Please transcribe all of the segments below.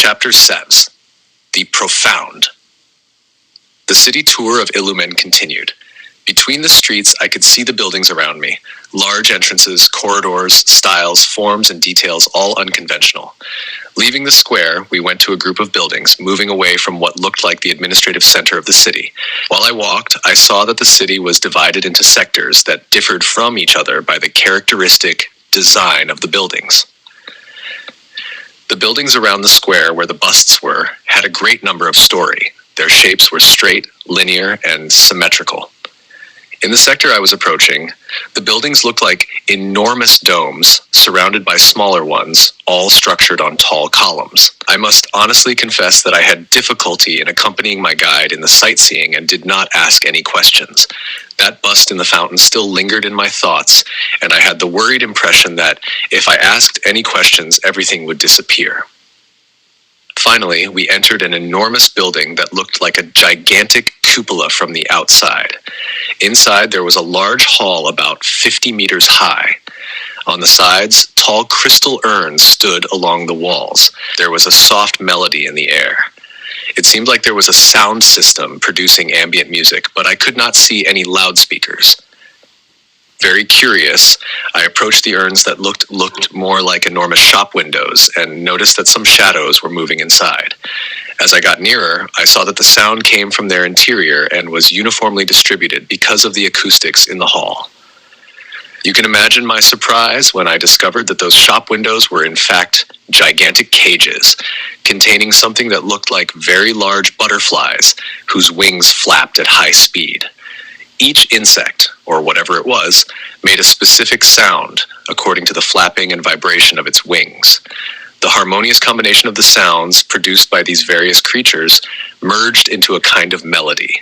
Chapter 7. The Profound. The city tour of Illumin continued. Between the streets, I could see the buildings around me. Large entrances, corridors, styles, forms, and details, all unconventional. Leaving the square, we went to a group of buildings, moving away from what looked like the administrative center of the city. While I walked, I saw that the city was divided into sectors that differed from each other by the characteristic design of the buildings. The buildings around the square where the busts were had a great number of story. Their shapes were straight, linear, and symmetrical. In the sector I was approaching, the buildings looked like enormous domes surrounded by smaller ones, all structured on tall columns. I must honestly confess that I had difficulty in accompanying my guide in the sightseeing and did not ask any questions. That bust in the fountain still lingered in my thoughts, and I had the worried impression that if I asked any questions, everything would disappear. Finally, we entered an enormous building that looked like a gigantic cupola from the outside. Inside, there was a large hall about 50 meters high. On the sides, tall crystal urns stood along the walls. There was a soft melody in the air. It seemed like there was a sound system producing ambient music, but I could not see any loudspeakers. Very curious, I approached the urns that looked more like enormous shop windows and noticed that some shadows were moving inside. As I got nearer, I saw that the sound came from their interior and was uniformly distributed because of the acoustics in the hall. You can imagine my surprise when I discovered that those shop windows were in fact gigantic cages containing something that looked like very large butterflies whose wings flapped at high speed. Each insect, or whatever it was, made a specific sound according to the flapping and vibration of its wings. The harmonious combination of the sounds produced by these various creatures merged into a kind of melody.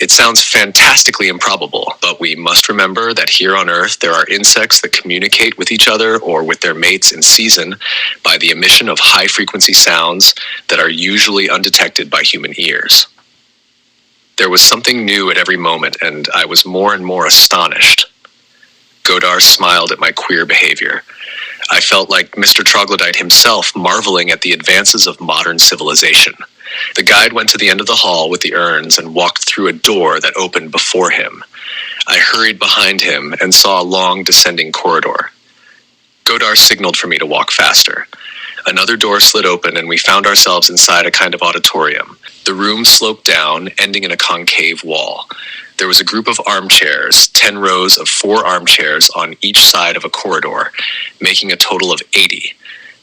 It sounds fantastically improbable, but we must remember that here on Earth there are insects that communicate with each other or with their mates in season by the emission of high-frequency sounds that are usually undetected by human ears. There was something new at every moment, and I was more and more astonished. Godar smiled at my queer behavior. I felt like Mr. Troglodyte himself marveling at the advances of modern civilization. The guide went to the end of the hall with the urns and walked through a door that opened before him. I hurried behind him and saw a long descending corridor. Godar signaled for me to walk faster. Another door slid open and we found ourselves inside a kind of auditorium. The room sloped down, ending in a concave wall. There was a group of armchairs, 10 rows of 4 armchairs on each side of a corridor, making a total of 80.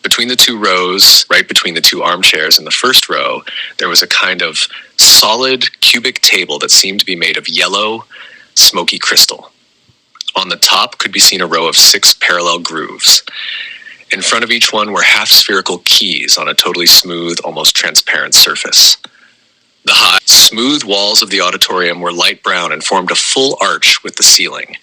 Between the 2 rows, right between the 2 armchairs in the first row, there was a kind of solid cubic table that seemed to be made of yellow, smoky crystal. On the top could be seen a row of 6 parallel grooves. In front of each one were half-spherical keys on a totally smooth, almost transparent surface. The high, smooth walls of the auditorium were light brown and formed a full arch with the ceiling.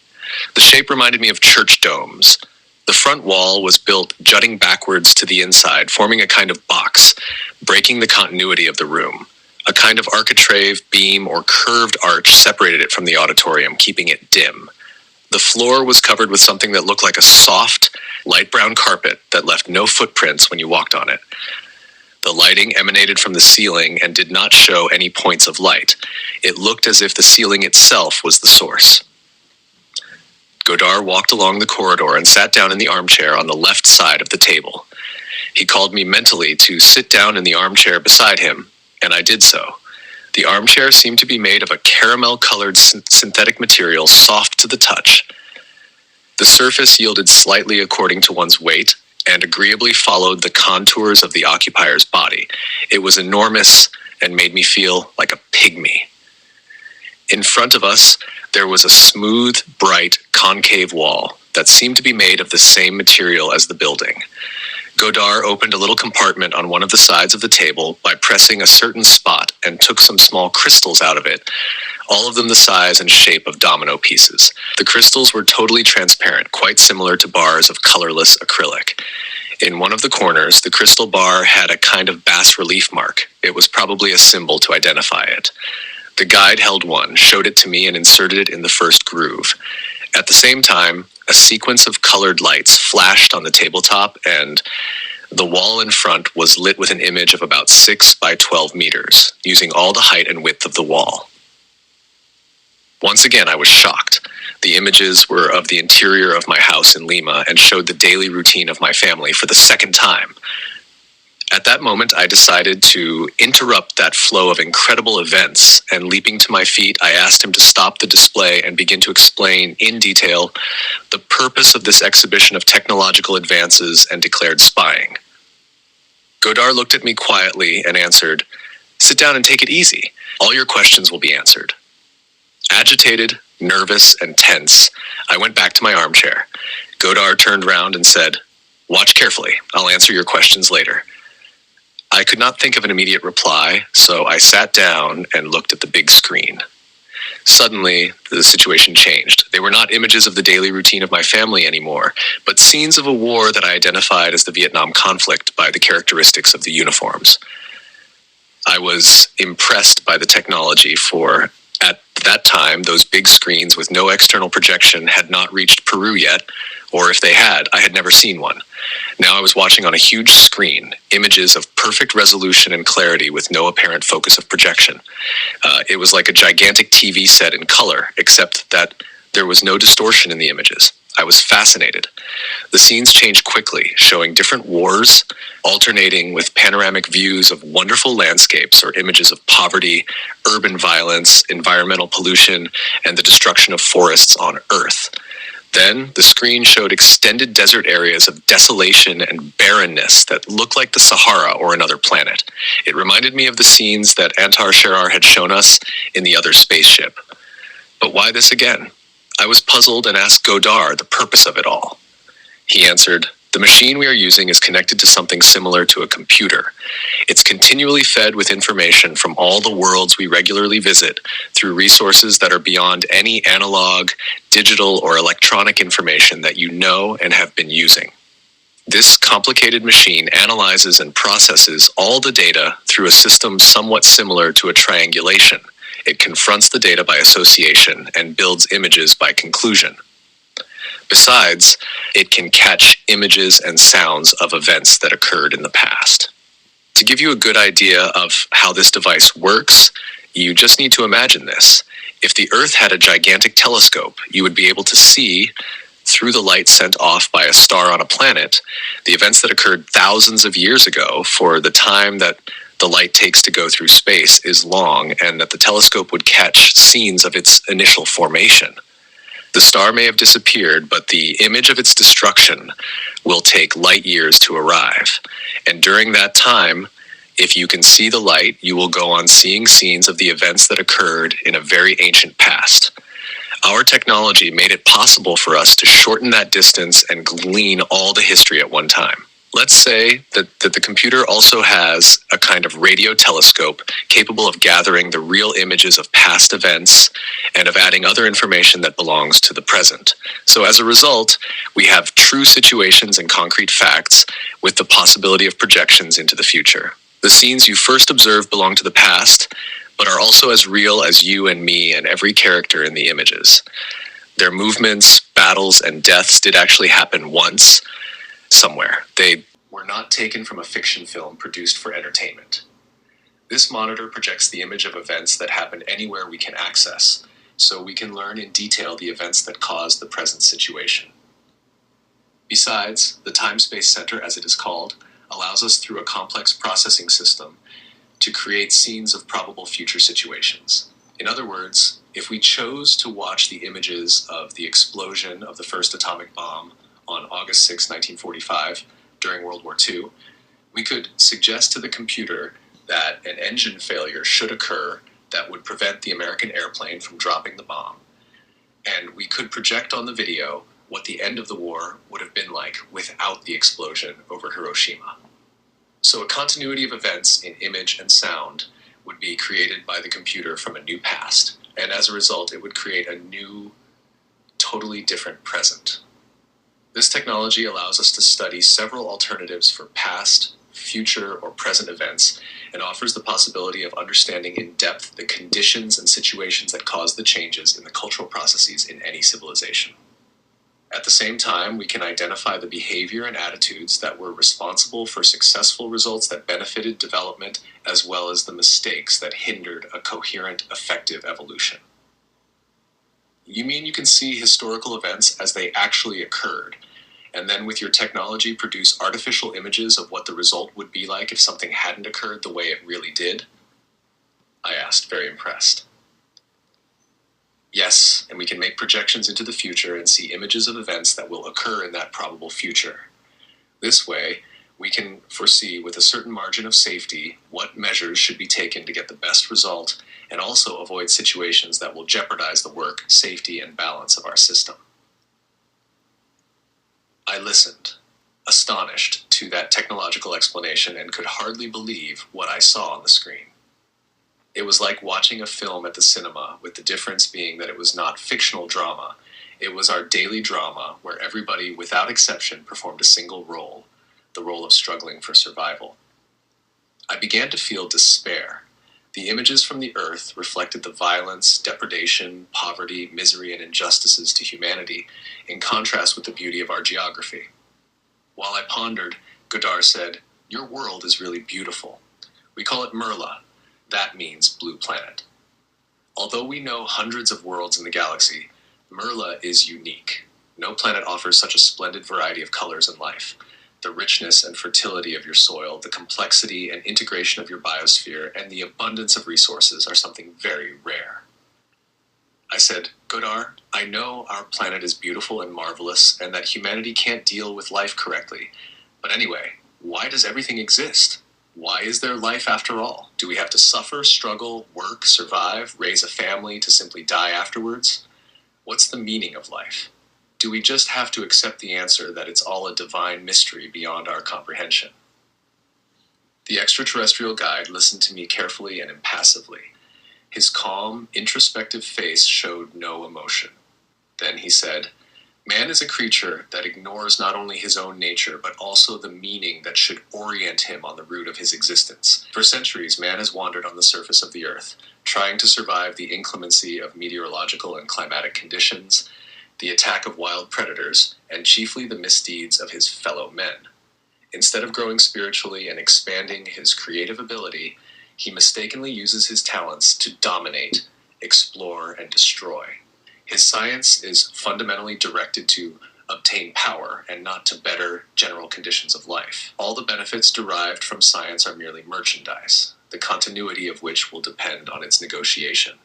The shape reminded me of church domes. The front wall was built jutting backwards to the inside, forming a kind of box, breaking the continuity of the room. A kind of architrave, beam, or curved arch separated it from the auditorium, keeping it dim. The floor was covered with something that looked like a soft, light brown carpet that left no footprints when you walked on it. The lighting emanated from the ceiling and did not show any points of light. It looked as if the ceiling itself was the source. Godar walked along the corridor and sat down in the armchair on the left side of the table. He called me mentally to sit down in the armchair beside him, and I did so. The armchair seemed to be made of a caramel-colored synthetic material, soft to the touch. The surface yielded slightly according to one's weight, and agreeably followed the contours of the occupier's body. It was enormous and made me feel like a pygmy. In front of us, there was a smooth, bright, concave wall that seemed to be made of the same material as the building. Godar opened a little compartment on one of the sides of the table by pressing a certain spot and took some small crystals out of it, all of them the size and shape of domino pieces. The crystals were totally transparent, quite similar to bars of colorless acrylic. In one of the corners, the crystal bar had a kind of bas-relief mark. It was probably a symbol to identify it. The guide held one, showed it to me, and inserted it in the first groove. At the same time, a sequence of colored lights flashed on the tabletop, and The wall in front was lit with an image of about 6 by 12 meters, using all the height and width of the wall. Once again, I was shocked. The images were of the interior of my house in Lima and showed the daily routine of my family for the second time. At that moment, I decided to interrupt that flow of incredible events, and leaping to my feet, I asked him to stop the display and begin to explain in detail the purpose of this exhibition of technological advances and declared spying. Godard looked at me quietly and answered, "Sit down and take it easy. All your questions will be answered." Agitated, nervous, and tense, I went back to my armchair. Godard turned round and said, "Watch carefully. I'll answer your questions later." I could not think of an immediate reply, so I sat down and looked at the big screen. Suddenly, the situation changed. They were not images of the daily routine of my family anymore, but scenes of a war that I identified as the Vietnam conflict by the characteristics of the uniforms. I was impressed by the technology, for at that time, those big screens with no external projection had not reached Peru yet, or if they had, I had never seen one. Now I was watching on a huge screen, images of perfect resolution and clarity with no apparent focus of projection. It was like a gigantic TV set in color, except that there was no distortion in the images. I was fascinated. The scenes changed quickly, showing different wars, alternating with panoramic views of wonderful landscapes or images of poverty, urban violence, environmental pollution, and the destruction of forests on Earth. Then, the screen showed extended desert areas of desolation and barrenness that looked like the Sahara or another planet. It reminded me of the scenes that Antar Sherar had shown us in the other spaceship. But why this again? I was puzzled and asked Godard the purpose of it all. He answered, "The machine we are using is connected to something similar to a computer. It's continually fed with information from all the worlds we regularly visit through resources that are beyond any analog, digital, or electronic information that you know and have been using. This complicated machine analyzes and processes all the data through a system somewhat similar to a triangulation. It confronts the data by association and builds images by conclusion. Besides, it can catch images and sounds of events that occurred in the past." To give you a good idea of how this device works, you just need to imagine this. If the Earth had a gigantic telescope, you would be able to see, through the light sent off by a star on a planet, the events that occurred thousands of years ago, for the time that the light takes to go through space is long, and that the telescope would catch scenes of its initial formation. The star may have disappeared, but the image of its destruction will take light years to arrive. And during that time, if you can see the light, you will go on seeing scenes of the events that occurred in a very ancient past. Our technology made it possible for us to shorten that distance and glean all the history at one time. Let's say that the computer also has a kind of radio telescope capable of gathering the real images of past events and of adding other information that belongs to the present. So as a result, we have true situations and concrete facts with the possibility of projections into the future. The scenes you first observe belong to the past, but are also as real as you and me and every character in the images. Their movements, battles, and deaths did actually happen once, somewhere. They were not taken from a fiction film produced for entertainment. This monitor projects the image of events that happen anywhere we can access, so we can learn in detail the events that caused the present situation. Besides, the Time-Space Center, as it is called, allows us through a complex processing system to create scenes of probable future situations. In other words, if we chose to watch the images of the explosion of the first atomic bomb on August 6, 1945, during World War II, we could suggest to the computer that an engine failure should occur that would prevent the American airplane from dropping the bomb. And we could project on the video what the end of the war would have been like without the explosion over Hiroshima. So a continuity of events in image and sound would be created by the computer from a new past, and as a result, it would create a new, totally different present. This technology allows us to study several alternatives for past, future, or present events, and offers the possibility of understanding in depth the conditions and situations that cause the changes in the cultural processes in any civilization. At the same time, we can identify the behavior and attitudes that were responsible for successful results that benefited development, as well as the mistakes that hindered a coherent, effective evolution. You mean you can see historical events as they actually occurred, and then with your technology produce artificial images of what the result would be like if something hadn't occurred the way it really did? I asked, very impressed. Yes, and we can make projections into the future and see images of events that will occur in that probable future. This way, we can foresee with a certain margin of safety what measures should be taken to get the best result and also avoid situations that will jeopardize the work, safety, and balance of our system. I listened, astonished, to that technological explanation and could hardly believe what I saw on the screen. It was like watching a film at the cinema, with the difference being that it was not fictional drama. It was our daily drama where everybody, without exception, performed a single role, the role of struggling for survival. I began to feel despair. The images from the earth reflected the violence, depredation, poverty, misery, and injustices to humanity, in contrast with the beauty of our geography. While I pondered, Godard said, "Your world is really beautiful. We call it Merla. That means blue planet. Although we know hundreds of worlds in the galaxy, Merla is unique. No planet offers such a splendid variety of colors and life. The richness and fertility of your soil, the complexity and integration of your biosphere, and the abundance of resources are something very rare." I said, "Godard, I know our planet is beautiful and marvelous, and that humanity can't deal with life correctly. But anyway, why does everything exist? Why is there life after all? Do we have to suffer, struggle, work, survive, raise a family to simply die afterwards? What's the meaning of life? Do we just have to accept the answer that it's all a divine mystery beyond our comprehension?" The extraterrestrial guide listened to me carefully and impassively. His calm, introspective face showed no emotion. Then he said, "Man is a creature that ignores not only his own nature, but also the meaning that should orient him on the root of his existence. For centuries, man has wandered on the surface of the earth, trying to survive the inclemency of meteorological and climatic conditions, the attack of wild predators, and chiefly the misdeeds of his fellow men. Instead of growing spiritually and expanding his creative ability, he mistakenly uses his talents to dominate, explore, and destroy. His science is fundamentally directed to obtain power and not to better general conditions of life. All the benefits derived from science are merely merchandise, the continuity of which will depend on its negotiation.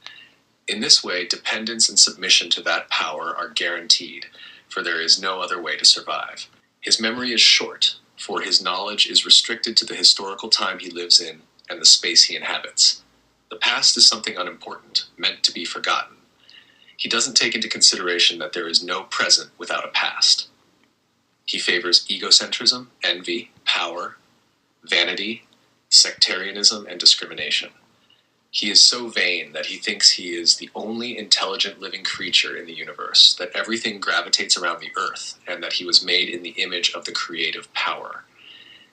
In this way, dependence and submission to that power are guaranteed, for there is no other way to survive. His memory is short, for his knowledge is restricted to the historical time he lives in and the space he inhabits. The past is something unimportant, meant to be forgotten. He doesn't take into consideration that there is no present without a past. He favors egocentrism, envy, power, vanity, sectarianism, and discrimination. He is so vain that he thinks he is the only intelligent living creature in the universe, that everything gravitates around the earth, and that he was made in the image of the creative power.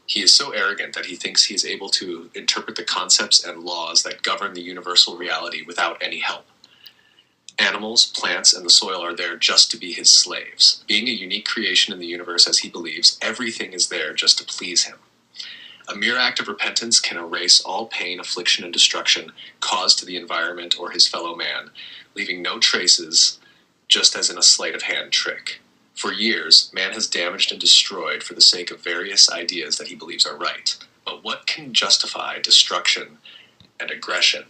He is so arrogant that he thinks he is able to interpret the concepts and laws that govern the universal reality without any help. Animals, plants, and the soil are there just to be his slaves. Being a unique creation in the universe, as he believes, everything is there just to please him. A mere act of repentance can erase all pain, affliction, and destruction caused to the environment or his fellow man, leaving no traces, just as in a sleight of hand trick. For years, man has damaged and destroyed for the sake of various ideas that he believes are right. But what can justify destruction and aggression?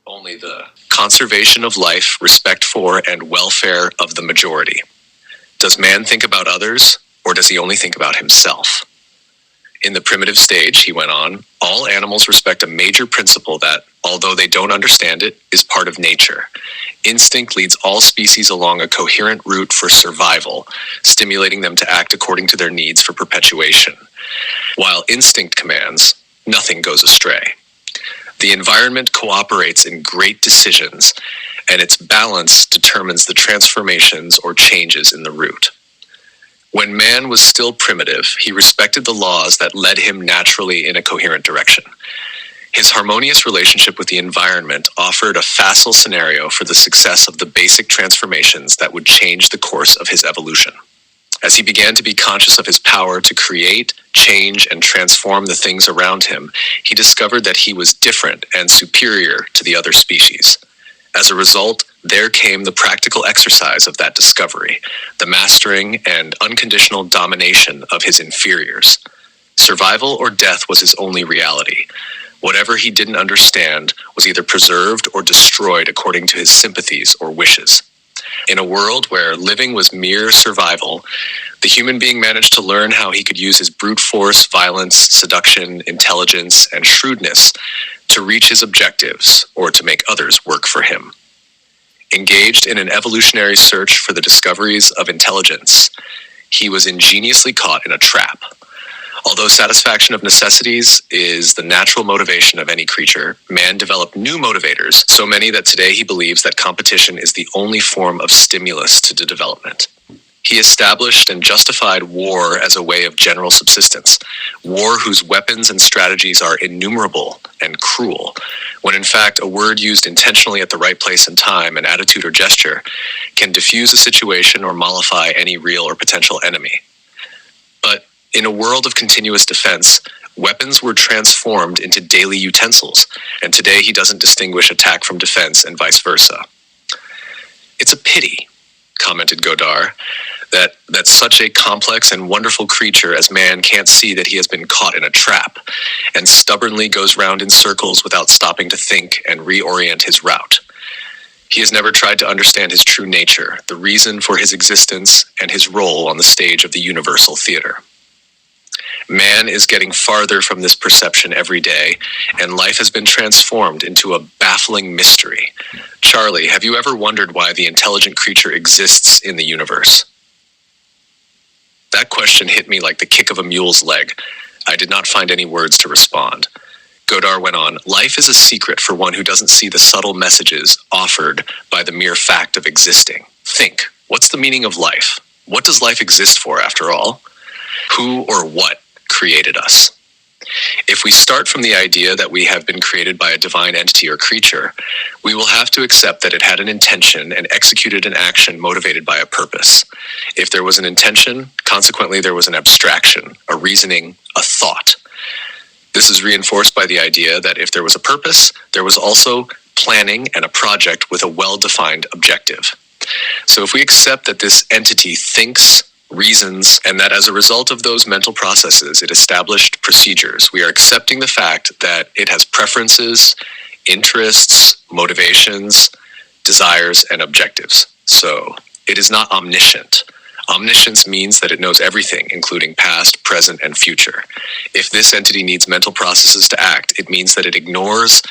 Only the conservation of life, respect for, and welfare of the majority. Does man think about others, or does he only think about himself? In the primitive stage, he went on, all animals respect a major principle that, although they don't understand it, is part of nature. Instinct leads all species along a coherent route for survival, stimulating them to act according to their needs for perpetuation. While instinct commands, nothing goes astray. The environment cooperates in great decisions, and its balance determines the transformations or changes in the route. When man was still primitive, he respected the laws that led him naturally in a coherent direction. His harmonious relationship with the environment offered a facile scenario for the success of the basic transformations that would change the course of his evolution. As he began to be conscious of his power to create, change, and transform the things around him, he discovered that he was different and superior to the other species. As a result, there came the practical exercise of that discovery, the mastering and unconditional domination of his inferiors. Survival or death was his only reality. Whatever he didn't understand was either preserved or destroyed according to his sympathies or wishes. In a world where living was mere survival, the human being managed to learn how he could use his brute force, violence, seduction, intelligence, and shrewdness to reach his objectives or to make others work for him. Engaged in an evolutionary search for the discoveries of intelligence, he was ingeniously caught in a trap. Although satisfaction of necessities is the natural motivation of any creature, man developed new motivators, so many that today he believes that competition is the only form of stimulus to development. He established and justified war as a way of general subsistence, war whose weapons and strategies are innumerable and cruel, when in fact a word used intentionally at the right place and time, an attitude or gesture, can diffuse a situation or mollify any real or potential enemy. But in a world of continuous defense, weapons were transformed into daily utensils, and today he doesn't distinguish attack from defense and vice versa. It's a pity, commented Godard, that such a complex and wonderful creature as man can't see that he has been caught in a trap, and stubbornly goes round in circles without stopping to think and reorient his route. He has never tried to understand his true nature, the reason for his existence, and his role on the stage of the universal theater. Man is getting farther from this perception every day, and life has been transformed into a baffling mystery. Charlie, have you ever wondered why the intelligent creature exists in the universe? That question hit me like the kick of a mule's leg. I did not find any words to respond. Godard went on, life is a secret for one who doesn't see the subtle messages offered by the mere fact of existing. Think, what's the meaning of life? What does life exist for, after all? Who or what created us? If we start from the idea that we have been created by a divine entity or creature, we will have to accept that it had an intention and executed an action motivated by a purpose. If there was an intention, consequently there was an abstraction, a reasoning, a thought. This is reinforced by the idea that if there was a purpose, there was also planning and a project with a well-defined objective. So if we accept that this entity thinks, reasons, and that as a result of those mental processes, it established procedures, we are accepting the fact that it has preferences, interests, motivations, desires, and objectives. So it is not omniscient. Omniscience means that it knows everything, including past, present, and future. If this entity needs mental processes to act, it means that it ignores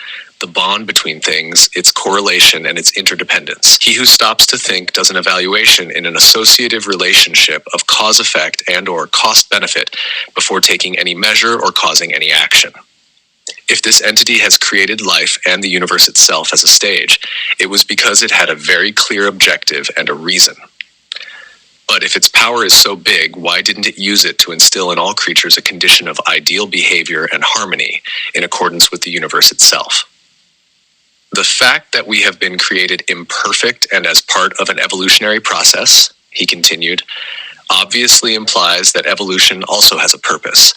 the bond between things, its correlation, and its interdependence. He who stops to think does an evaluation in an associative relationship of cause-effect and or cost-benefit before taking any measure or causing any action. If this entity has created life and the universe itself as a stage, it was because it had a very clear objective and a reason. But if its power is so big, why didn't it use it to instill in all creatures a condition of ideal behavior and harmony in accordance with the universe itself? The fact that we have been created imperfect and as part of an evolutionary process, he continued, obviously implies that evolution also has a purpose.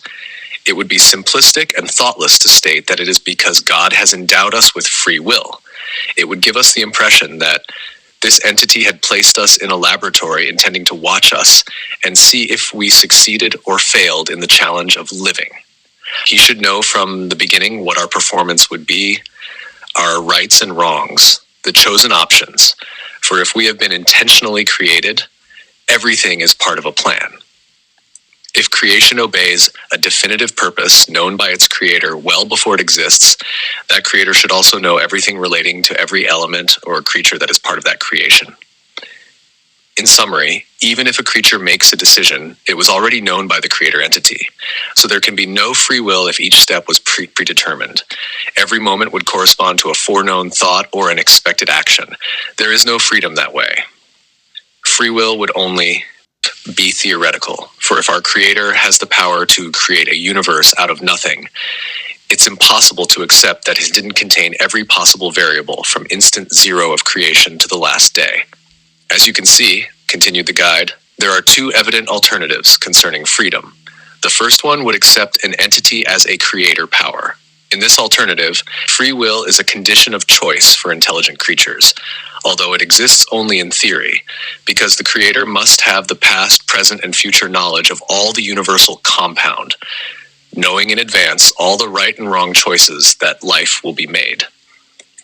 It would be simplistic and thoughtless to state that it is because God has endowed us with free will. It would give us the impression that this entity had placed us in a laboratory intending to watch us and see if we succeeded or failed in the challenge of living. He should know from the beginning what our performance would be, our rights and wrongs, the chosen options. For if we have been intentionally created, everything is part of a plan. If creation obeys a definitive purpose known by its creator well before it exists, that creator should also know everything relating to every element or creature that is part of that creation. In summary, even if a creature makes a decision, it was already known by the creator entity. So there can be no free will if each step was predetermined. Every moment would correspond to a foreknown thought or an expected action. There is no freedom that way. Free will would only be theoretical, for if our creator has the power to create a universe out of nothing, it's impossible to accept that it didn't contain every possible variable from instant zero of creation to the last day. As you can see, continued the guide, There are two evident alternatives concerning freedom. The first one would accept an entity as a creator power. In this alternative, free will is a condition of choice for intelligent creatures, although it exists only in theory, because the creator must have the past, present, and future knowledge of all the universal compound, knowing in advance all the right and wrong choices that life will be made.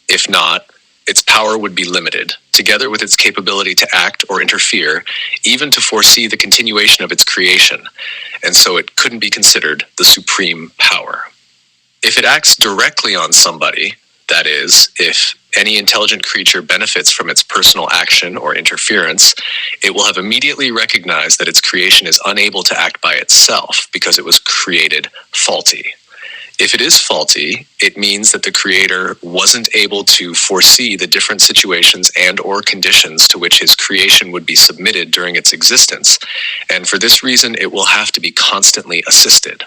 If not, its power would be limited, together with its capability to act or interfere, even to foresee the continuation of its creation, and so it couldn't be considered the supreme power. If it acts directly on somebody, that is, if any intelligent creature benefits from its personal action or interference, it will have immediately recognized that its creation is unable to act by itself because it was created faulty. If it is faulty, it means that the creator wasn't able to foresee the different situations and or conditions to which his creation would be submitted during its existence, and for this reason it will have to be constantly assisted.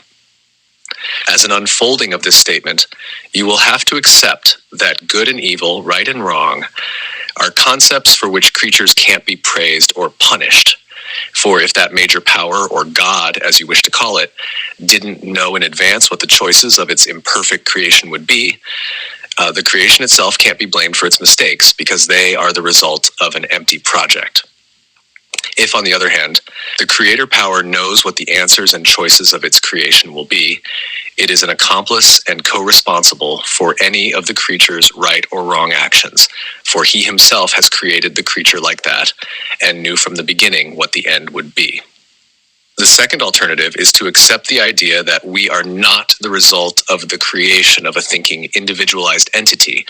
As an unfolding of this statement, you will have to accept that good and evil, right and wrong, are concepts for which creatures can't be praised or punished. For if that major power, or God, as you wish to call it, didn't know in advance what the choices of its imperfect creation would be, the creation itself can't be blamed for its mistakes because they are the result of an empty project. If, on the other hand, the creator power knows what the answers and choices of its creation will be, it is an accomplice and co-responsible for any of the creature's right or wrong actions, for he himself has created the creature like that and knew from the beginning what the end would be. The second alternative is to accept the idea that we are not the result of the creation of a thinking, individualized entity,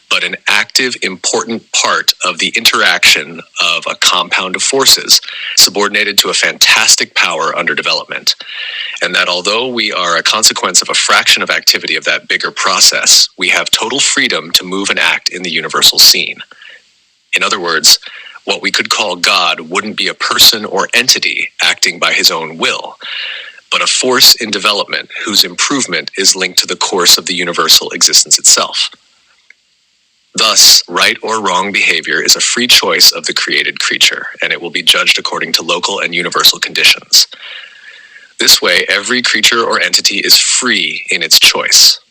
but an active, important part of the interaction of a compound of forces subordinated to a fantastic power under development. And that although we are a consequence of a fraction of activity of that bigger process, we have total freedom to move and act in the universal scene. In other words, what we could call God wouldn't be a person or entity acting by his own will, but a force in development whose improvement is linked to the course of the universal existence itself. Thus, right or wrong behavior is a free choice of the created creature, and it will be judged according to local and universal conditions. This way, every creature or entity is free in its choice.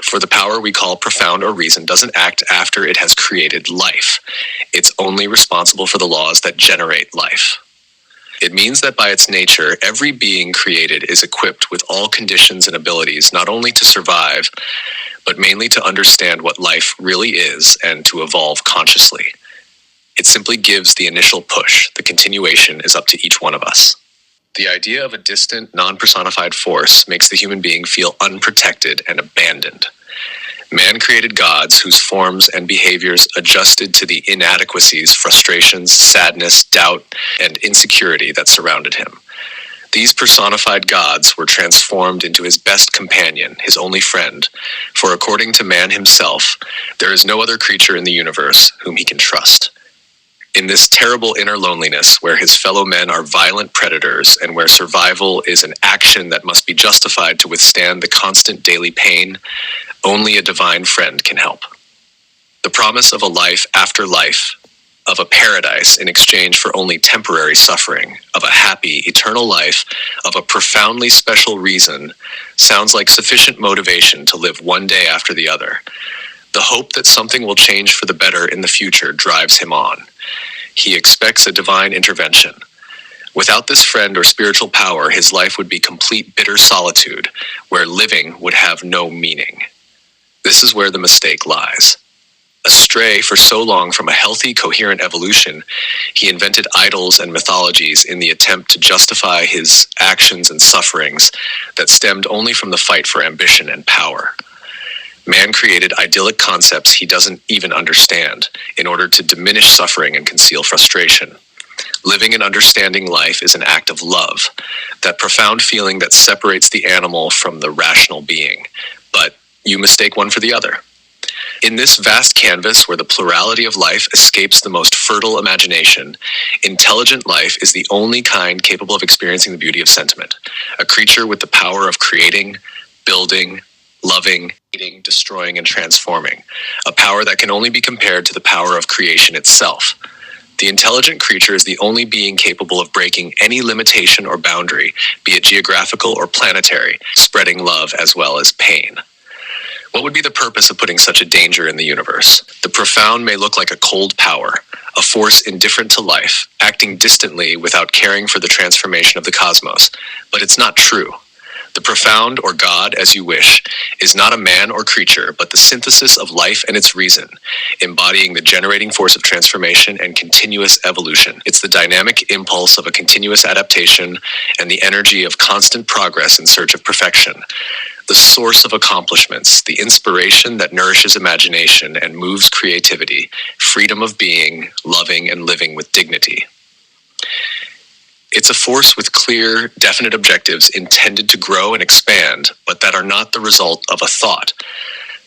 For the power we call profound or reason doesn't act after it has created life. It's only responsible for the laws that generate life. It means that by its nature, every being created is equipped with all conditions and abilities not only to survive, but mainly to understand what life really is and to evolve consciously. It simply gives the initial push. The continuation is up to each one of us. The idea of a distant, non-personified force makes the human being feel unprotected and abandoned. Man created gods whose forms and behaviors adjusted to the inadequacies, frustrations, sadness, doubt, and insecurity that surrounded him. These personified gods were transformed into his best companion, his only friend, for according to man himself, there is no other creature in the universe whom he can trust. In this terrible inner loneliness, where his fellow men are violent predators and where survival is an action that must be justified to withstand the constant daily pain, only a divine friend can help. The promise of a life after life, of a paradise in exchange for only temporary suffering, of a happy, eternal life, of a profoundly special reason, sounds like sufficient motivation to live one day after the other. The hope that something will change for the better in the future drives him on. He expects a divine intervention. Without this friend or spiritual power, his life would be complete bitter solitude, where living would have no meaning. This is where the mistake lies. Astray for so long from a healthy, coherent evolution, he invented idols and mythologies in the attempt to justify his actions and sufferings that stemmed only from the fight for ambition and power. Man created idyllic concepts he doesn't even understand in order to diminish suffering and conceal frustration. Living and understanding life is an act of love, that profound feeling that separates the animal from the rational being, but you mistake one for the other. In this vast canvas where the plurality of life escapes the most fertile imagination, intelligent life is the only kind capable of experiencing the beauty of sentiment, a creature with the power of creating, building, loving, hating, destroying, and transforming, a power that can only be compared to the power of creation itself. The intelligent creature is the only being capable of breaking any limitation or boundary, be it geographical or planetary, spreading love as well as pain. What would be the purpose of putting such a danger in the universe? The profound may look like a cold power, a force indifferent to life, acting distantly without caring for the transformation of the cosmos, but it's not true. The profound, or God, as you wish, is not a man or creature, but the synthesis of life and its reason, embodying the generating force of transformation and continuous evolution. It's the dynamic impulse of a continuous adaptation and the energy of constant progress in search of perfection. The source of accomplishments, the inspiration that nourishes imagination and moves creativity, freedom of being, loving, and living with dignity. It's a force with clear, definite objectives intended to grow and expand, but that are not the result of a thought.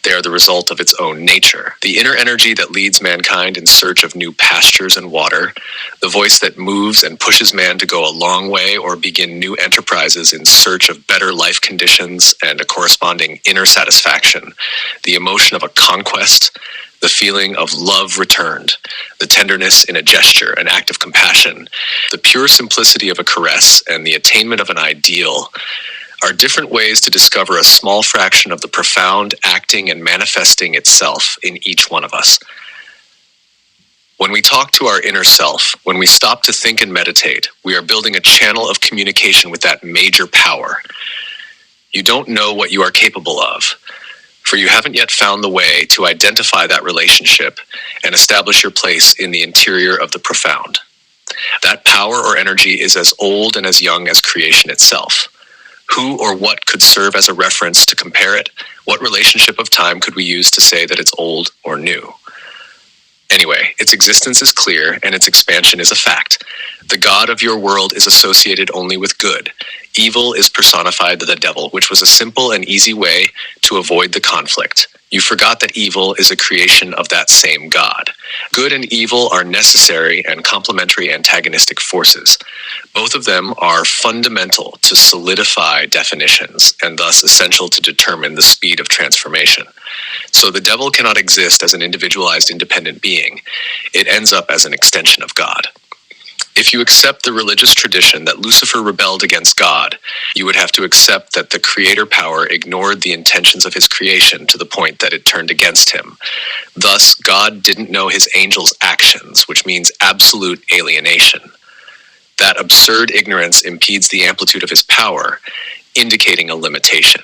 They are the result of its own nature. The inner energy that leads mankind in search of new pastures and water, the voice that moves and pushes man to go a long way or begin new enterprises in search of better life conditions and a corresponding inner satisfaction, the emotion of a conquest, the feeling of love returned, the tenderness in a gesture, an act of compassion, the pure simplicity of a caress, and the attainment of an ideal are different ways to discover a small fraction of the profound acting and manifesting itself in each one of us. When we talk to our inner self, when we stop to think and meditate, we are building a channel of communication with that major power. You don't know what you are capable of, for you haven't yet found the way to identify that relationship and establish your place in the interior of the profound. That power or energy is as old and as young as creation itself. Who or what could serve as a reference to compare it? What relationship of time could we use to say that it's old or new? Anyway, its existence is clear and its expansion is a fact. The God of your world is associated only with good. Evil is personified to the devil, which was a simple and easy way to avoid the conflict. You forgot that evil is a creation of that same God. Good and evil are necessary and complementary antagonistic forces. Both of them are fundamental to solidify definitions and thus essential to determine the speed of transformation. So the devil cannot exist as an individualized independent being. It ends up as an extension of God. If you accept the religious tradition that Lucifer rebelled against God, you would have to accept that the creator power ignored the intentions of his creation to the point that it turned against him. Thus, God didn't know his angels' actions, which means absolute alienation. That absurd ignorance impedes the amplitude of his power, indicating a limitation.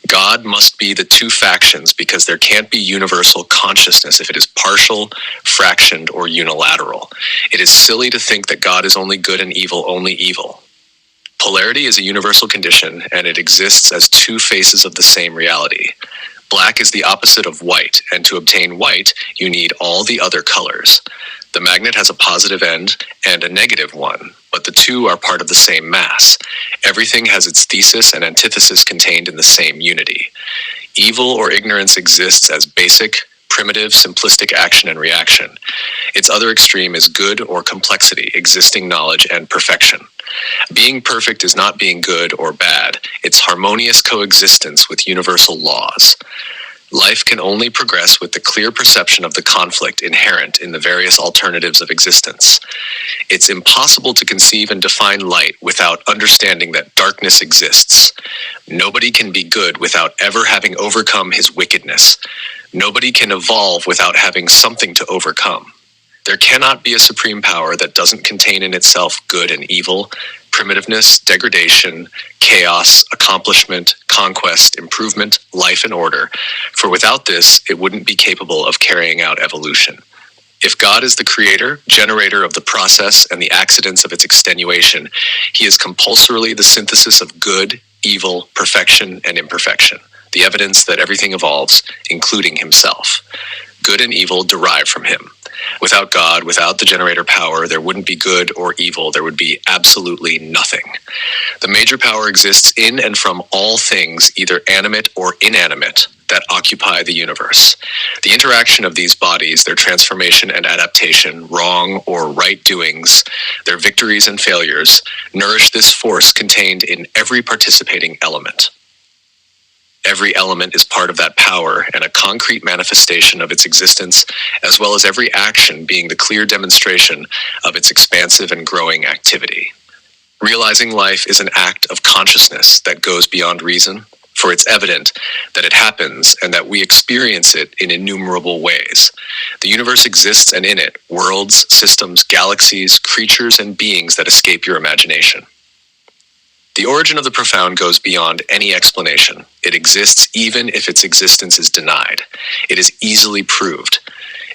God must be the two factions because there can't be universal consciousness if it is partial, fractioned, or unilateral. It is silly to think that God is only good and evil only evil. Polarity is a universal condition, and it exists as two faces of the same reality. Black is the opposite of white, and to obtain white, you need all the other colors. The magnet has a positive end and a negative one, but the two are part of the same mass. Everything has its thesis and antithesis contained in the same unity. Evil or ignorance exists as basic, primitive, simplistic action and reaction. Its other extreme is good or complexity, existing knowledge and perfection. Being perfect is not being good or bad. It's harmonious coexistence with universal laws. Life can only progress with the clear perception of the conflict inherent in the various alternatives of existence. It's impossible to conceive and define light without understanding that darkness exists. Nobody can be good without ever having overcome his wickedness. Nobody can evolve without having something to overcome. There cannot be a supreme power that doesn't contain in itself good and evil, primitiveness, degradation, chaos, accomplishment, conquest, improvement, life, and order, for without this, it wouldn't be capable of carrying out evolution. If God is the creator, generator of the process and the accidents of its extenuation, he is compulsorily the synthesis of good, evil, perfection, and imperfection, the evidence that everything evolves, including himself. Good and evil derive from him. Without God, without the generator power, there wouldn't be good or evil. There would be absolutely nothing. The major power exists in and from all things, either animate or inanimate, that occupy the universe. The interaction of these bodies, their transformation and adaptation, wrong or right doings, their victories and failures, nourish this force contained in every participating element. Every element is part of that power and a concrete manifestation of its existence, as well as every action being the clear demonstration of its expansive and growing activity. Realizing life is an act of consciousness that goes beyond reason, for it's evident that it happens and that we experience it in innumerable ways. The universe exists, and in it, worlds, systems, galaxies, creatures, and beings that escape your imagination. The origin of the profound goes beyond any explanation. It exists even if its existence is denied. It is easily proved.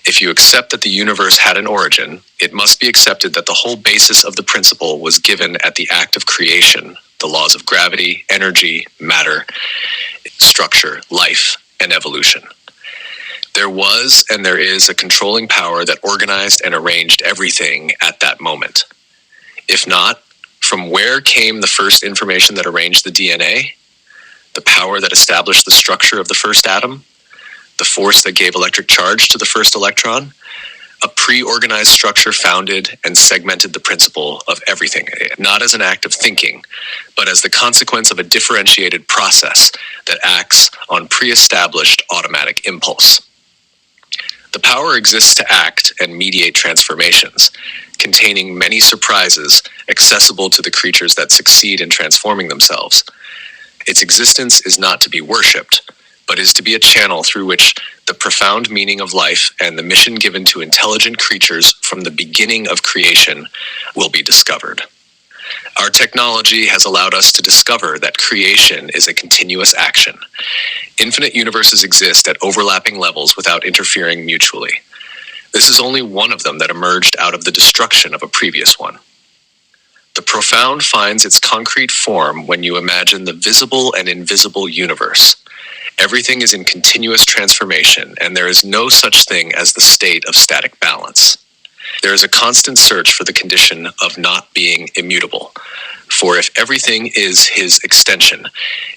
If you accept that the universe had an origin, it must be accepted that the whole basis of the principle was given at the act of creation, the laws of gravity, energy, matter, structure, life, and evolution. There was and there is a controlling power that organized and arranged everything at that moment. If not, from where came the first information that arranged the DNA? The power that established the structure of the first atom? The force that gave electric charge to the first electron? A pre-organized structure founded and segmented the principle of everything, not as an act of thinking, but as the consequence of a differentiated process that acts on pre-established automatic impulse. The power exists to act and mediate transformations, containing many surprises accessible to the creatures that succeed in transforming themselves. Its existence is not to be worshipped, but is to be a channel through which the profound meaning of life and the mission given to intelligent creatures from the beginning of creation will be discovered. Our technology has allowed us to discover that creation is a continuous action. Infinite universes exist at overlapping levels without interfering mutually. This is only one of them that emerged out of the destruction of a previous one. The profound finds its concrete form when you imagine the visible and invisible universe. Everything is in continuous transformation, and there is no such thing as the state of static balance. There is a constant search for the condition of not being immutable. For if everything is his extension,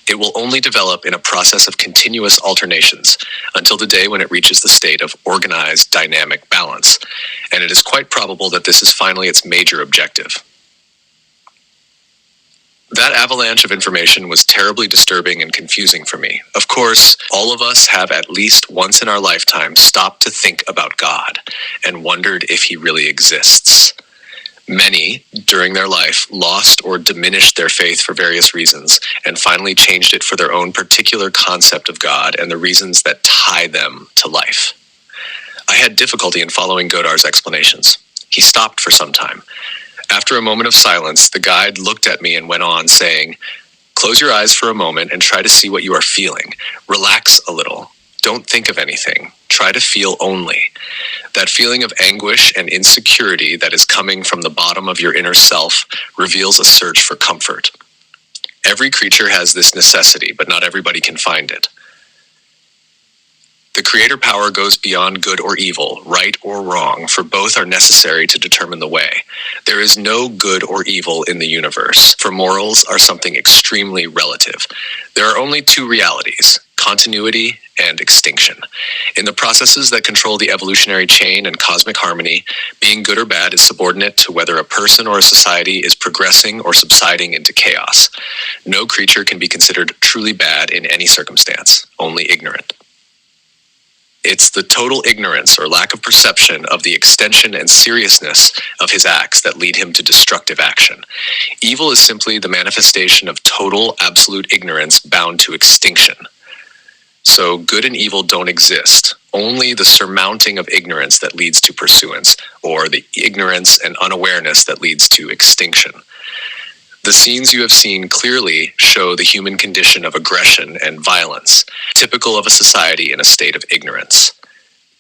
it will only develop in a process of continuous alternations until the day when it reaches the state of organized dynamic balance. And it is quite probable that this is finally its major objective. That avalanche of information was terribly disturbing and confusing for me. Of course, all of us have at least once in our lifetime stopped to think about God and wondered if he really exists. Many, during their life, lost or diminished their faith for various reasons and finally changed it for their own particular concept of God and the reasons that tie them to life. I had difficulty in following Godar's explanations. He stopped for some time. After a moment of silence, the guide looked at me and went on, saying, "Close your eyes for a moment and try to see what you are feeling. Relax a little. Don't think of anything. Try to feel only. That feeling of anguish and insecurity that is coming from the bottom of your inner self reveals a search for comfort. Every creature has this necessity, but not everybody can find it. The creator power goes beyond good or evil, right or wrong, for both are necessary to determine the way. There is no good or evil in the universe, for morals are something extremely relative. There are only two realities, continuity and extinction. In the processes that control the evolutionary chain and cosmic harmony, being good or bad is subordinate to whether a person or a society is progressing or subsiding into chaos. No creature can be considered truly bad in any circumstance, only ignorant. It's the total ignorance or lack of perception of the extension and seriousness of his acts that lead him to destructive action. Evil is simply the manifestation of total, absolute ignorance bound to extinction. So good and evil don't exist. Only the surmounting of ignorance that leads to pursuance, or the ignorance and unawareness that leads to extinction. The scenes you have seen clearly show the human condition of aggression and violence, typical of a society in a state of ignorance.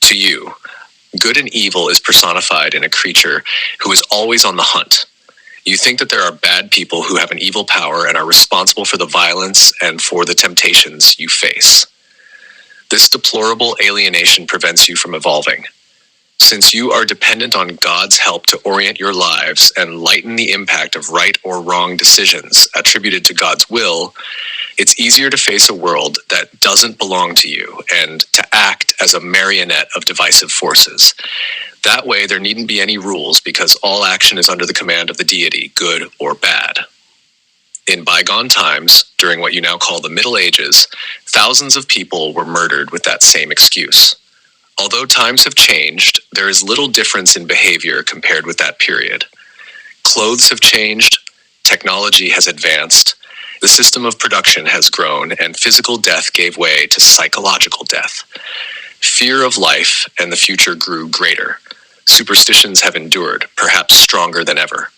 To you, good and evil is personified in a creature who is always on the hunt. You think that there are bad people who have an evil power and are responsible for the violence and for the temptations you face. This deplorable alienation prevents you from evolving. Since you are dependent on God's help to orient your lives and lighten the impact of right or wrong decisions attributed to God's will, it's easier to face a world that doesn't belong to you and to act as a marionette of divisive forces. That way, there needn't be any rules because all action is under the command of the deity, good or bad. In bygone times, during what you now call the Middle Ages, thousands of people were murdered with that same excuse. Although times have changed, there is little difference in behavior compared with that period. Clothes have changed, technology has advanced, the system of production has grown, and physical death gave way to psychological death. Fear of life and the future grew greater. Superstitions have endured, perhaps stronger than ever.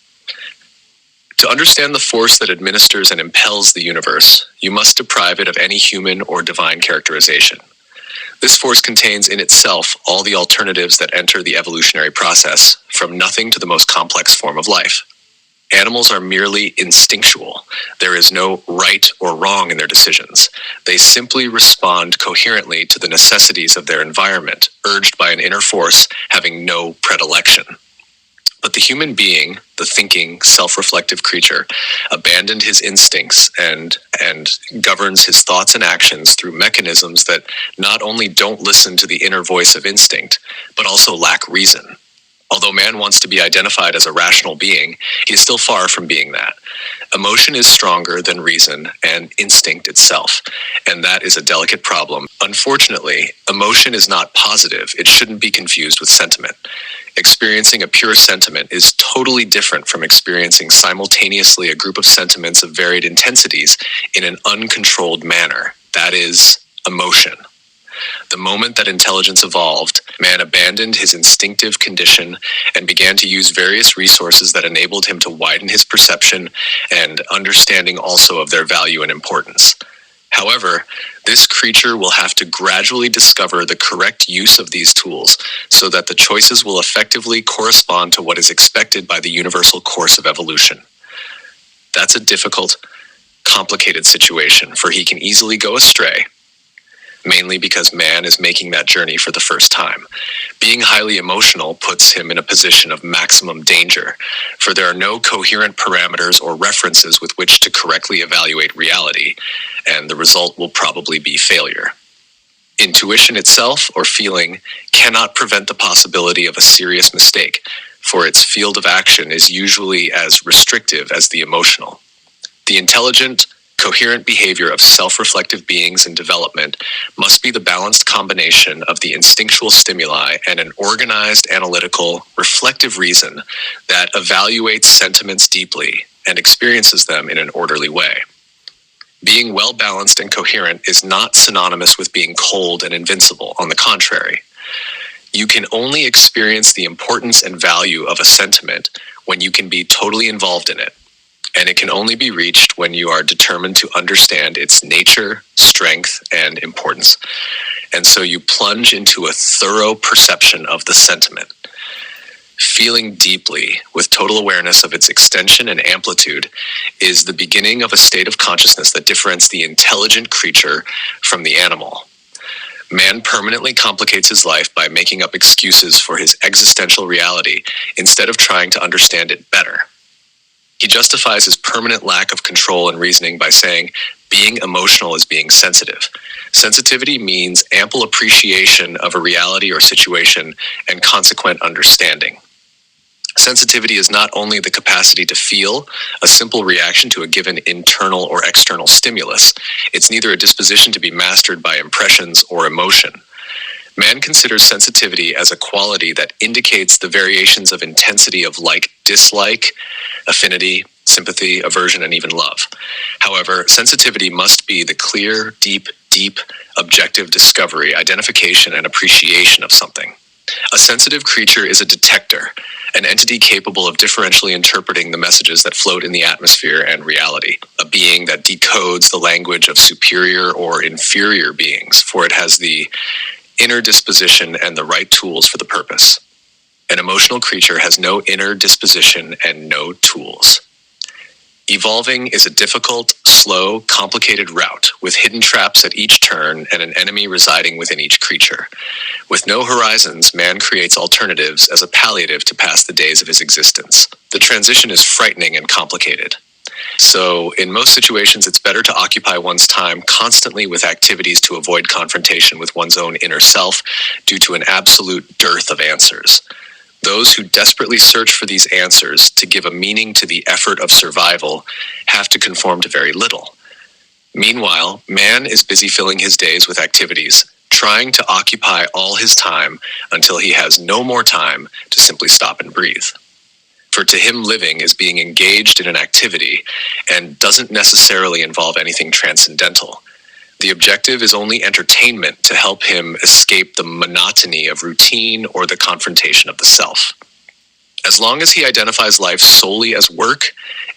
To understand the force that administers and impels the universe, you must deprive it of any human or divine characterization. This force contains in itself all the alternatives that enter the evolutionary process, from nothing to the most complex form of life. Animals are merely instinctual. There is no right or wrong in their decisions. They simply respond coherently to the necessities of their environment, urged by an inner force having no predilection. But the human being, the thinking, self-reflective creature, abandoned his instincts and governs his thoughts and actions through mechanisms that not only don't listen to the inner voice of instinct, but also lack reason. Although man wants to be identified as a rational being, he is still far from being that. Emotion is stronger than reason and instinct itself, and that is a delicate problem. Unfortunately, emotion is not positive. It shouldn't be confused with sentiment. Experiencing a pure sentiment is totally different from experiencing simultaneously a group of sentiments of varied intensities in an uncontrolled manner. That is emotion. The moment that intelligence evolved, man abandoned his instinctive condition and began to use various resources that enabled him to widen his perception and understanding also of their value and importance. However, this creature will have to gradually discover the correct use of these tools so that the choices will effectively correspond to what is expected by the universal course of evolution. That's a difficult, complicated situation, for he can easily go astray, mainly because man is making that journey for the first time. Being highly emotional puts him in a position of maximum danger, for there are no coherent parameters or references with which to correctly evaluate reality, and the result will probably be failure. Intuition itself, or feeling, cannot prevent the possibility of a serious mistake, for its field of action is usually as restrictive as the emotional. The intelligent, coherent behavior of self-reflective beings in development must be the balanced combination of the instinctual stimuli and an organized, analytical, reflective reason that evaluates sentiments deeply and experiences them in an orderly way. Being well-balanced and coherent is not synonymous with being cold and invincible. On the contrary, you can only experience the importance and value of a sentiment when you can be totally involved in it. And it can only be reached when you are determined to understand its nature, strength, and importance. And so you plunge into a thorough perception of the sentiment. Feeling deeply, with total awareness of its extension and amplitude, is the beginning of a state of consciousness that differentiates the intelligent creature from the animal. Man permanently complicates his life by making up excuses for his existential reality instead of trying to understand it better. He justifies his permanent lack of control and reasoning by saying being emotional is being sensitive. Sensitivity means ample appreciation of a reality or situation and consequent understanding. Sensitivity is not only the capacity to feel, a simple reaction to a given internal or external stimulus. It's neither a disposition to be mastered by impressions or emotion. Man considers sensitivity as a quality that indicates the variations of intensity of like, dislike, affinity, sympathy, aversion, and even love. However, sensitivity must be the clear, deep, objective discovery, identification, and appreciation of something. A sensitive creature is a detector, an entity capable of differentially interpreting the messages that float in the atmosphere and reality, a being that decodes the language of superior or inferior beings, for it has the inner disposition and the right tools for the purpose. An emotional creature has no inner disposition and no tools. Evolving is a difficult, slow, complicated route, with hidden traps at each turn and an enemy residing within each creature. With no horizons, man creates alternatives as a palliative to pass the days of his existence. The transition is frightening and complicated. So, in most situations, it's better to occupy one's time constantly with activities to avoid confrontation with one's own inner self due to an absolute dearth of answers. Those who desperately search for these answers to give a meaning to the effort of survival have to conform to very little. Meanwhile, man is busy filling his days with activities, trying to occupy all his time until he has no more time to simply stop and breathe. For to him, living is being engaged in an activity and doesn't necessarily involve anything transcendental. The objective is only entertainment to help him escape the monotony of routine or the confrontation of the self. As long as he identifies life solely as work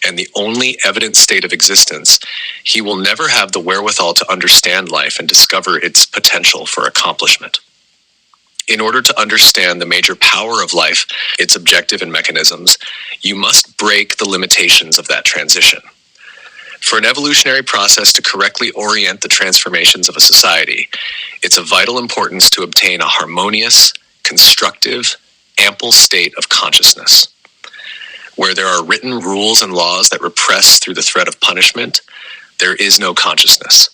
and the only evident state of existence, he will never have the wherewithal to understand life and discover its potential for accomplishment. In order to understand the major power of life, its objective and mechanisms, you must break the limitations of that transition. For an evolutionary process to correctly orient the transformations of a society, it's of vital importance to obtain a harmonious, constructive, ample state of consciousness. Where there are written rules and laws that repress through the threat of punishment, there is no consciousness.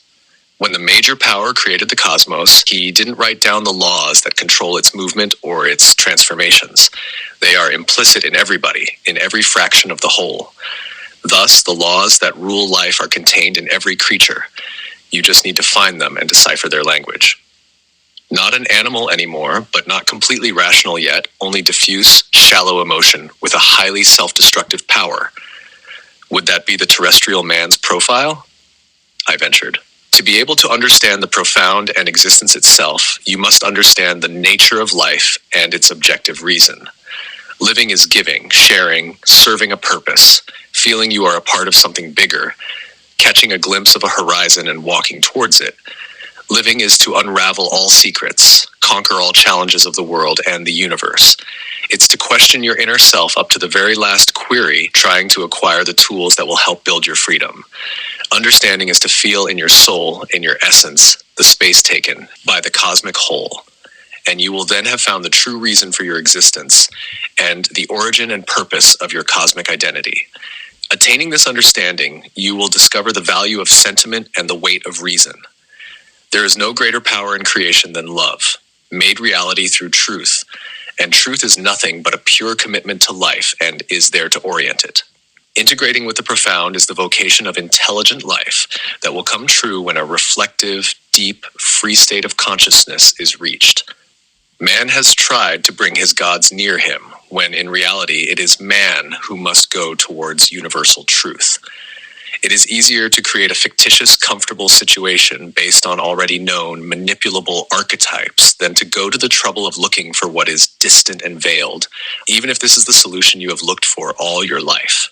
When the major power created the cosmos, he didn't write down the laws that control its movement or its transformations. They are implicit in everybody, in every fraction of the whole. Thus, the laws that rule life are contained in every creature. You just need to find them and decipher their language. Not an animal anymore, but not completely rational yet, only diffuse, shallow emotion with a highly self-destructive power. Would that be the terrestrial man's profile? I ventured. To be able to understand the profound and existence itself, you must understand the nature of life and its objective reason. Living is giving, sharing, serving a purpose, feeling you are a part of something bigger, catching a glimpse of a horizon and walking towards it. Living is to unravel all secrets, conquer all challenges of the world and the universe. It's to question your inner self up to the very last query, trying to acquire the tools that will help build your freedom. Understanding is to feel in your soul, in your essence, the space taken by the cosmic whole. And you will then have found the true reason for your existence and the origin and purpose of your cosmic identity. Attaining this understanding, you will discover the value of sentiment and the weight of reason. There is no greater power in creation than love, made reality through truth, and truth is nothing but a pure commitment to life and is there to orient it. Integrating with the profound is the vocation of intelligent life that will come true when a reflective, deep, free state of consciousness is reached. Man has tried to bring his gods near him, when in reality it is man who must go towards universal truth. It is easier to create a fictitious, comfortable situation based on already known, manipulable archetypes than to go to the trouble of looking for what is distant and veiled, even if this is the solution you have looked for all your life.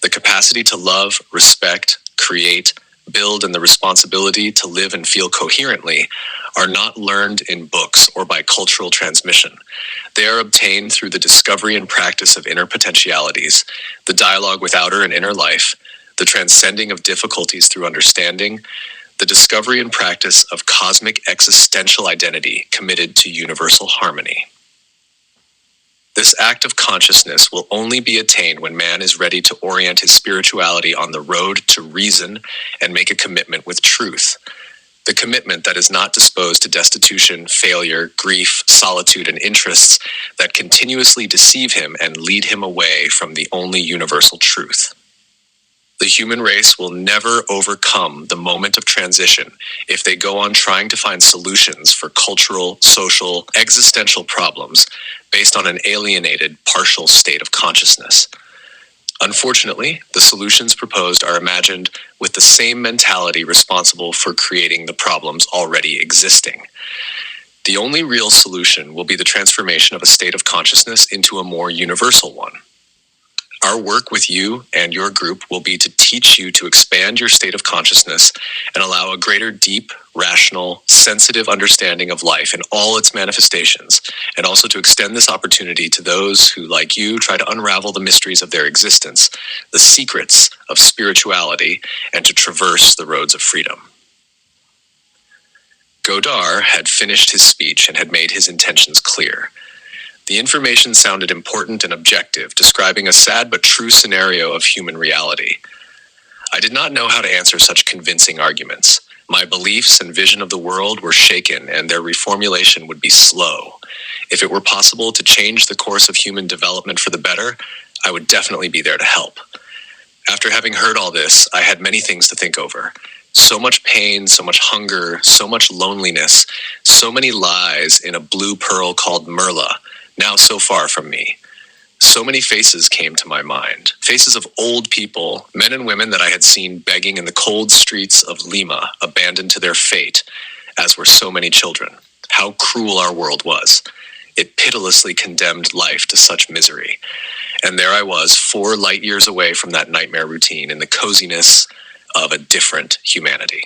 The capacity to love, respect, create, build, and the responsibility to live and feel coherently are not learned in books or by cultural transmission. They are obtained through the discovery and practice of inner potentialities, the dialogue with outer and inner life, the transcending of difficulties through understanding, the discovery and practice of cosmic existential identity committed to universal harmony. This act of consciousness will only be attained when man is ready to orient his spirituality on the road to reason and make a commitment with truth. The commitment that is not disposed to destitution, failure, grief, solitude, and interests that continuously deceive him and lead him away from the only universal truth. The human race will never overcome the moment of transition if they go on trying to find solutions for cultural, social, existential problems based on an alienated, partial state of consciousness. Unfortunately, the solutions proposed are imagined with the same mentality responsible for creating the problems already existing. The only real solution will be the transformation of a state of consciousness into a more universal one. Our work with you and your group will be to teach you to expand your state of consciousness and allow a greater deep, rational, sensitive understanding of life in all its manifestations, and also to extend this opportunity to those who, like you, try to unravel the mysteries of their existence, the secrets of spirituality, and to traverse the roads of freedom. Godard had finished his speech and had made his intentions clear. The information sounded important and objective, describing a sad but true scenario of human reality. I did not know how to answer such convincing arguments. My beliefs and vision of the world were shaken, and their reformulation would be slow. If it were possible to change the course of human development for the better, I would definitely be there to help. After having heard all this, I had many things to think over. So much pain, so much hunger, so much loneliness, so many lies in a blue pearl called Merla, now so far from me. So many faces came to my mind. Faces of old people, men and women that I had seen begging in the cold streets of Lima, abandoned to their fate, as were so many children. How cruel our world was. It pitilessly condemned life to such misery. And there I was, 4 light years away from that nightmare routine in the coziness of a different humanity.